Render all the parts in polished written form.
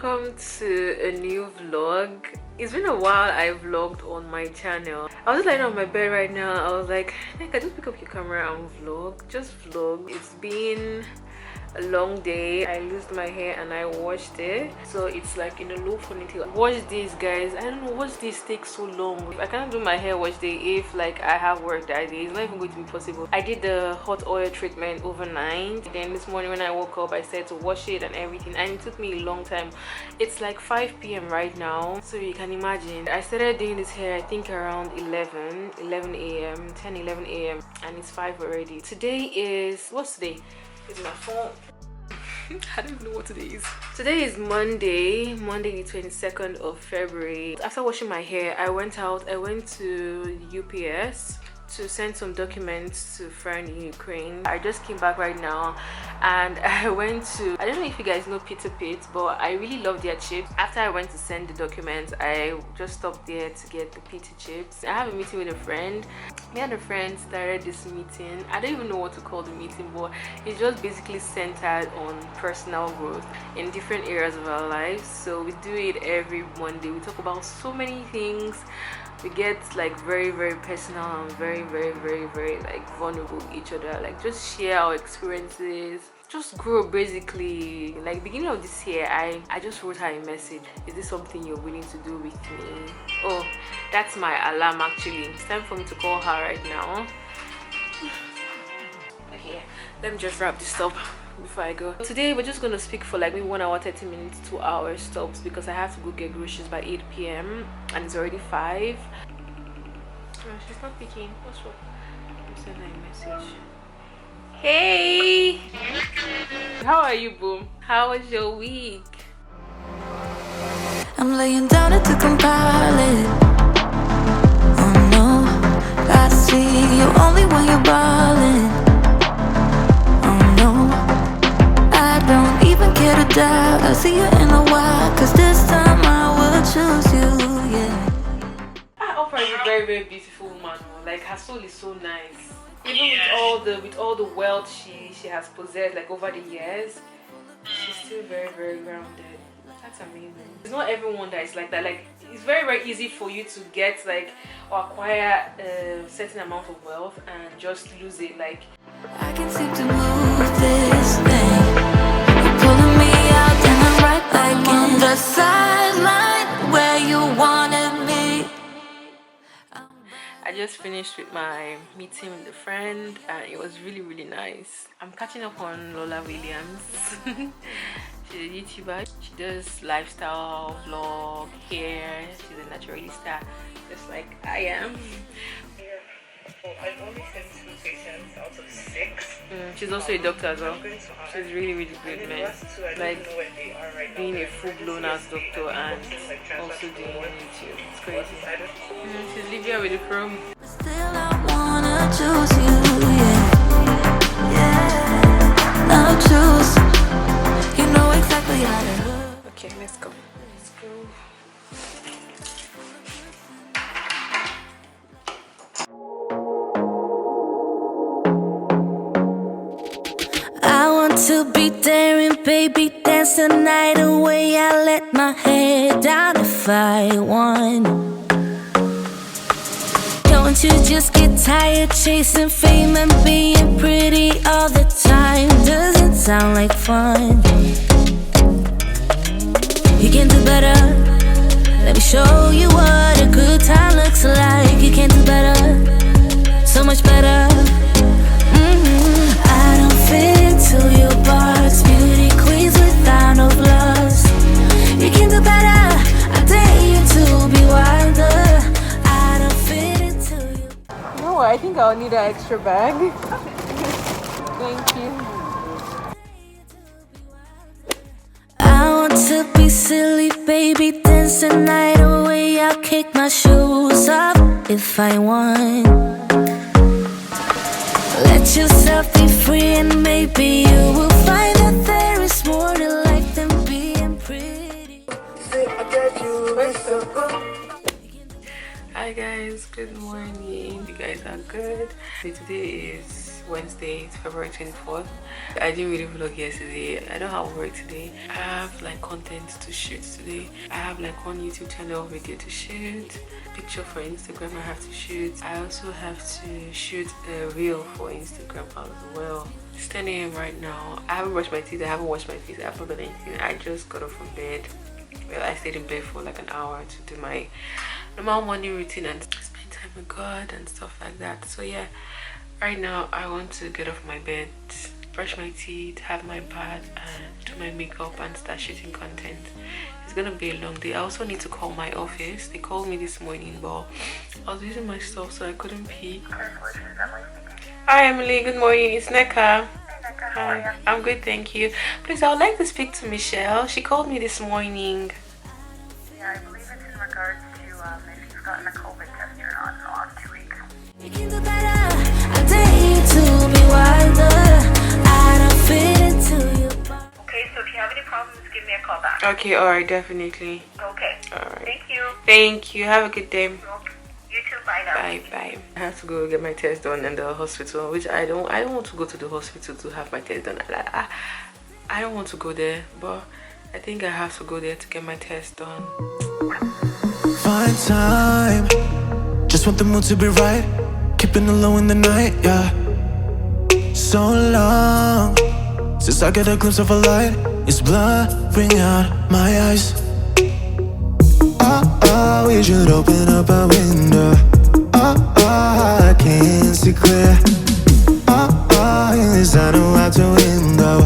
welcome to a new vlog. It's been a while I vlogged on my channel. I was just lying on my bed right now. I was like, Neka, just pick up your camera and vlog. Just vlog. It's been a long day. I loosed my hair and I washed it, so it's like in a low ponytail. Watch this, guys. I don't know, watch this take so long. I can't do my hair wash day if like I have work that day. It's not even going to be possible. I did the hot oil treatment overnight, then this morning when I woke up I said to wash it and everything, and it took me a long time. It's like 5 p.m. right now, so you can imagine. I started doing this hair I think around 11 a.m, 10 11 a.m, and it's 5 already. Today is, what's today? It's my phone. I don't even know what today is. Today is Monday the 22nd of February. After washing my hair, I went to UPS to send some documents to a friend in Ukraine. I just came back right now and I went to, I don't know if you guys know Pizza Pit, but I really love their chips. After I went to send the documents, I just stopped there to get the pizza chips. I have a meeting with a friend. Me and a friend started this meeting. I don't even know what to call the meeting, but it's just basically centered on personal growth in different areas of our lives. So we do it every Monday. We talk about so many things. We get like very personal and very like vulnerable with each other, like just share our experiences, just grow basically. Like beginning of this year, I just wrote her a message. Is this something you're willing to do with me? Oh, that's my alarm actually. It's time for me to call her right now. Okay, let me just wrap this up before I go. Today we're just gonna speak for like maybe 1 hour 30 minutes, 2 hours stops, because I have to go get groceries by 8 p.m. and it's already 5. Oh, she's not picking. What's wrong? I'm sending her a message. Hey, how are you, Boom? How was your week? I'm laying down to compile it. Oh no, I see you only when you're ballin'. Don't even care to doubt. I'll see you in a while, cause this time I will choose you, yeah. Oprah is a very beautiful woman. Like her soul is so nice. Even with all the wealth she has possessed like over the years, she's still very grounded. That's amazing. It's not everyone that is like that. Like it's very easy for you to get like or acquire a certain amount of wealth and just lose it. Like I can seem to move this thing. Pulling me out and I'm right back on the sideline where you wanted me. I just finished with my meeting with a friend and it was really nice. I'm catching up on Lola Williams. She's a YouTuber. She does lifestyle vlog, hair. She's a naturalista, just like I am. I've only seen 2 patients out of 6. She's also a doctor as well. She's really good, man. Like being a full-blown ass doctor and also doing YouTube. It's crazy. She's Livia with a chrome. Still I wanna choose you, yeah. Now choose. You know exactly how to look. Okay, let's go. To be daring, baby, dance the night away. I let my head down if I won. Don't you just get tired chasing fame and being pretty all the time? Doesn't sound like fun. You can do better. Let me show you what a good time looks like. You can do better, so much better. I don't fit into your parts, beauty queens without no flaws. You can do better, I dare you to be wilder. I don't fit into you. You know what? I think I'll need an extra bag. Thank you. I want to be silly, baby, dance the night away. I'll kick my shoes off if I want. Let yourself be free and maybe you will find that there is more to life than being pretty. I Hi guys, good morning. You guys are good. So today is Wednesday, it's February 24th. I didn't really vlog yesterday. I don't have work today. I have like content to shoot today. I have like one YouTube channel video to shoot, picture for Instagram I have to shoot. I also have to shoot a reel for Instagram as well. It's 10 a.m. right now. I haven't brushed my teeth, I haven't washed my face, I haven't done anything. I just got up from bed. Well, I stayed in bed for like an hour to do my normal morning routine and spend time with God and stuff like that. So yeah, right now I want to get off my bed, brush my teeth, have my bath and do my makeup and start shooting content. It's gonna be a long day. I also need to call my office. They called me this morning but I was using my stuff so I couldn't pick. Hi Emily, good morning, it's Neka. Hi, I'm good, thank you. Please, I would like to speak to Michelle. She called me this morning. Yeah, I believe it's in regards to if you've gotten a COVID test or not in the last 2 weeks. You can do better. I dare you to be wilder. I don't fit into your box. Okay, so if you have any problems, give me a call back. Okay, alright, definitely. Okay. Alright. Thank you. Thank you. Have a good day. You too. Bye now. Bye bye. I have to go get my test done in the hospital, which I don't want to go to the hospital to have my test done. I don't want to go there, but I think I have to go there to get my test done. Find time, just want the mood to be right, keeping it low in the night, yeah. So long since I get a glimpse of a light, it's blurring out my eyes. We should open up a window. I can't see clear. Yes, I know how to window.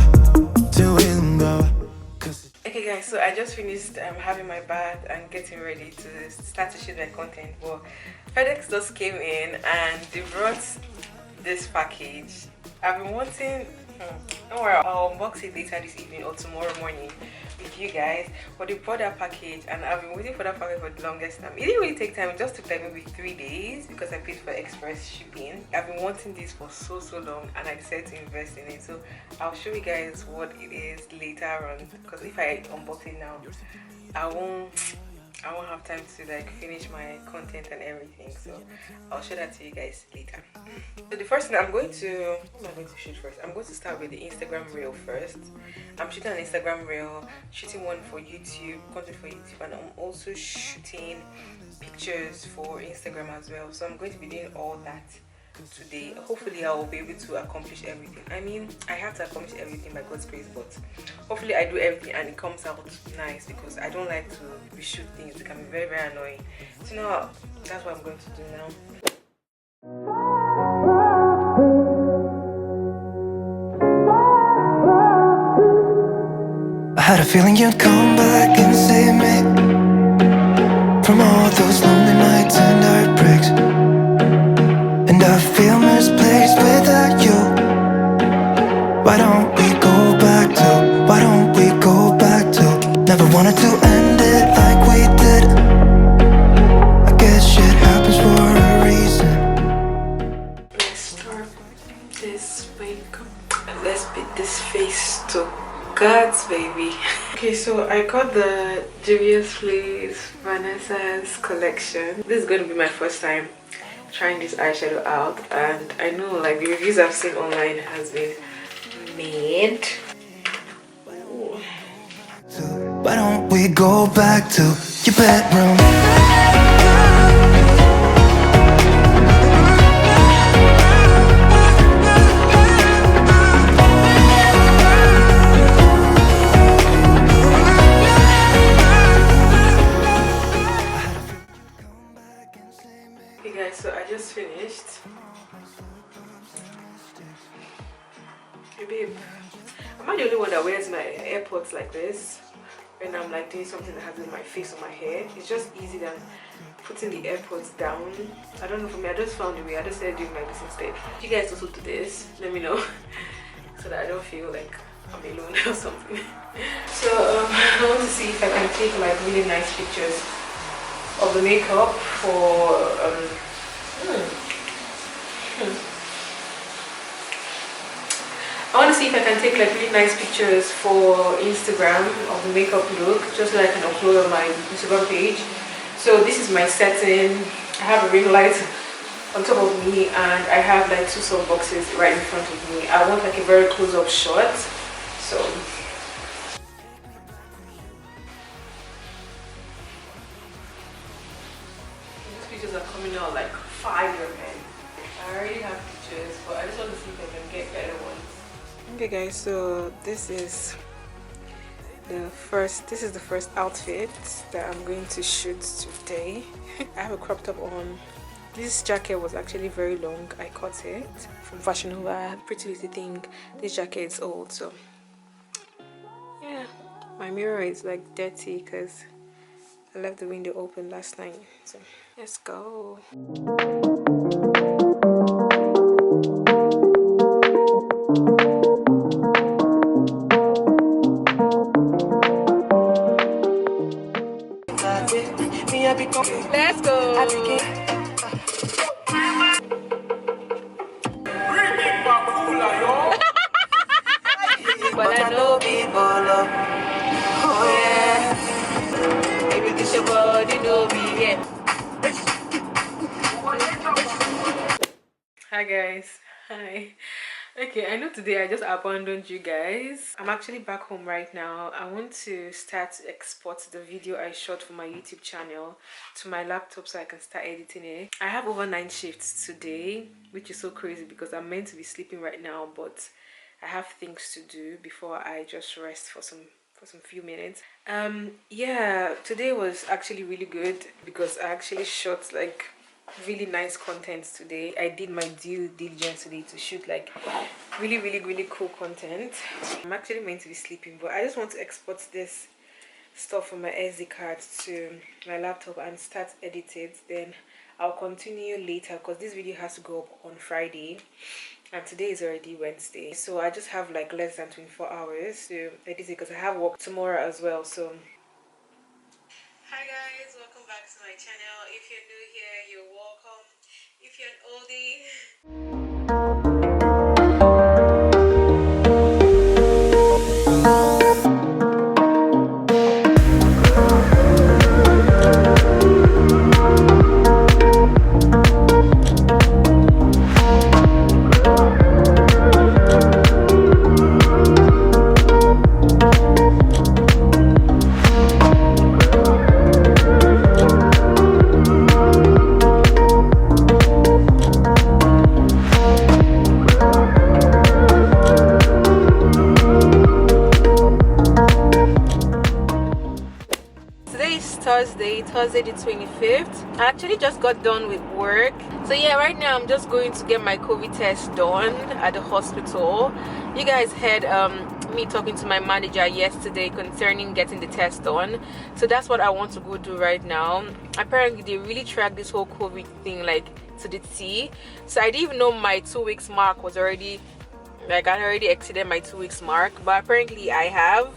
Okay guys, so I just finished having my bath and getting ready to start to shoot my content, but FedEx just came in and they brought this package. I've been wanting, don't worry, I'll unbox it later this evening or tomorrow morning with you guys, but they brought that package and I've been waiting for that package for the longest time. It didn't really take time, it just took like maybe 3 days because I paid for express shipping. I've been wanting this for so long and I decided to invest in it, so I'll show you guys what it is later on, because if I unbox it now I won't have time to like finish my content and everything, so I'll show that to you guys later. So the first thing what am I going to shoot first? I'm going to start with the Instagram reel first. I'm shooting an Instagram reel, shooting one for YouTube, content for YouTube, and I'm also shooting pictures for Instagram as well. So I'm going to be doing all that today. Hopefully I will be able to accomplish everything. I mean, I have to accomplish everything by God's grace, but hopefully I do everything and it comes out nice, because I don't like to reshoot things. It can be very annoying. So now that's what I'm going to do now. I had a feeling you'd come back and save me from all those lonely nights and heartbreaks. And I feel misplaced without you. Why don't we go back to, why don't we go back to, never wanted to end it like we did. I guess shit happens for a reason. Let's start this makeup. Let's beat this face to God's baby. Okay, so I got the Juvia's Place Vanessa's collection. This is going to be my first time trying this eyeshadow out, and I know like the reviews I've seen online has been made. Ooh. Why don't we go back to your bedroom? Okay guys, so I just finished. Hey babe, am I the only one that wears my AirPods like this when I'm like doing something that has with my face or my hair? It's just easy than putting the AirPods down. I don't know, for me I just found a way. I just started doing like this instead. If you guys also do this, let me know so that I don't feel like I'm alone or something. So I want to see if I can take like really nice pictures of the makeup for I want to see if I can take like really nice pictures for Instagram of the makeup look, just so I can upload on my Instagram page. So this is my setting. I have a ring light on top of me, and I have like 2 soft boxes right in front of me. I want like a very close-up shot, so these pictures are coming out like fire, man. I already have pictures, but I just want to see if I can get better ones. Okay guys, so this is the first outfit that I'm going to shoot today. I have a crop top on. This jacket was actually very long. I cut it from Fashion Nova. Pretty little thing. This jacket is old, so yeah. My mirror is like dirty because I left the window open last night. So let's go. Let's go. But I know people, oh yeah. Maybe this your body know me, yeah. Hi guys. Hi. Okay, I know today I just abandoned you guys. I'm actually back home right now. I want to start to export the video I shot for my YouTube channel to my laptop so I can start editing it. I have over 9 shifts today, which is so crazy because I'm meant to be sleeping right now, but I have things to do before I just rest for some few minutes. Yeah, today was actually really good because I actually shot like really nice content today. I did my due diligence today to shoot like really cool content. I'm actually meant to be sleeping, but I just want to export this stuff from my SD card to my laptop and start edit it. Then I'll continue later because this video has to go up on Friday and today is already Wednesday, so I just have like less than 24 hours to edit it because I have work tomorrow as well. So hi guys, welcome back to my channel. If you're new here, you're welcome. If you're an oldie, Thursday the 25th. I actually just got done with work, so yeah, right now I'm just going to get my COVID test done at the hospital. You guys heard me talking to my manager yesterday concerning getting the test done, so that's what I want to go do right now. Apparently they really track this whole COVID thing like to the T, so I didn't even know my 2 weeks mark was already like I already exceeded my 2 weeks mark, but apparently I have.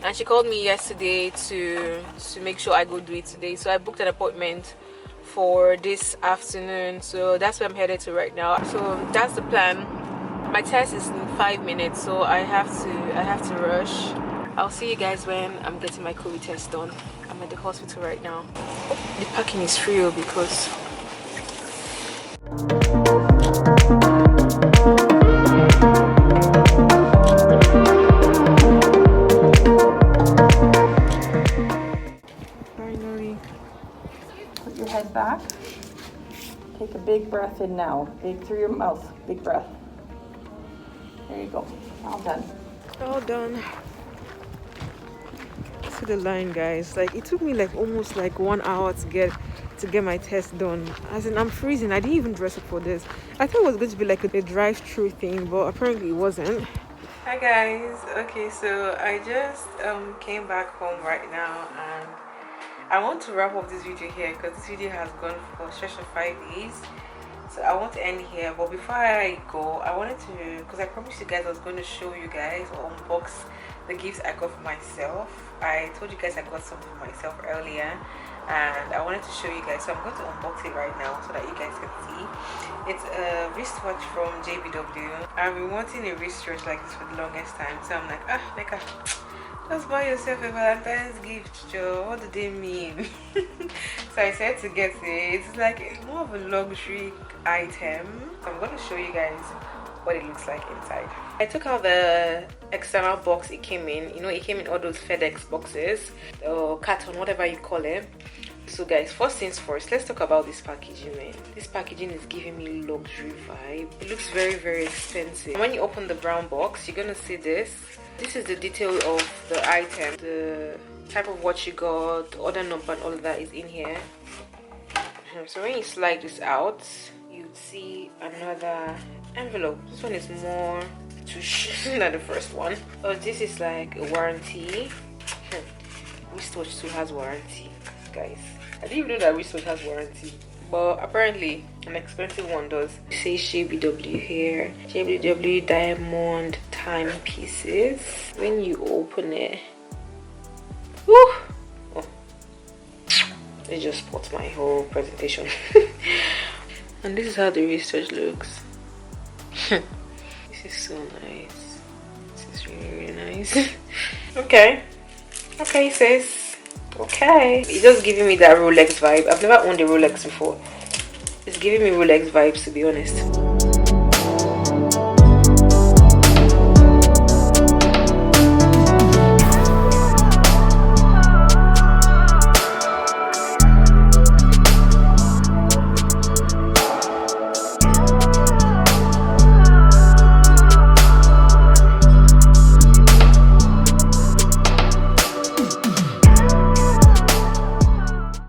And she called me yesterday to make sure I go do it today, so I booked an appointment for this afternoon, so that's where I'm headed to right now. So that's the plan. My test is in 5 minutes, so I have to rush. I'll see you guys when I'm getting my COVID test done. I'm at the hospital right now. The parking is free because head back. Take a big breath in now. Big through your mouth. Big breath. There you go. All done. all done. See the line, guys. Like it took me like almost like 1 hour to get my test done. As in, I'm freezing. I didn't even dress up for this. I thought it was going to be like a drive-through thing, but apparently it wasn't. Hi guys. Okay, so I just came back home right now and I want to wrap up this video here because this video has gone for a stretch of 5 days, so I want to end here. But before I go, I wanted to, because I promised you guys I was going to show you guys or unbox the gifts I got for myself. I told you guys I got something for myself earlier and I wanted to show you guys, so I'm going to unbox it right now so that you guys can see. It's a wristwatch from JBW. I've been wanting a wristwatch like this for the longest time, so I'm like, Neka, Just buy yourself a Valentine's gift, Joe. What do they mean? So I said to get it. It's like more of a luxury item. I'm going to show you guys what it looks like inside. I took out the external box it came in. You know, it came in all those FedEx boxes or carton, whatever you call it. So guys, first things first, let's talk about this packaging, man. This packaging is giving me luxury vibe. It looks very expensive. When you open the brown box, you're gonna see this. This is the detail of the item, the type of what you got, the order number and all of that is in here. So when you slide this out, you'd see another envelope. This one is more than the first one. Oh, this is like a warranty. Wristwatch too has warranty, guys. I didn't even know that wristwatch has warranty, but apparently an expensive one does. It says JBW here. JBW diamond timepieces. When you open it, whew, oh, it just spots my whole presentation. And this is how the wristwatch looks. This is so nice. This is really nice. Okay, sis. Okay, it's just giving me that Rolex vibe. I've never owned a Rolex before. It's giving me Rolex vibes, to be honest.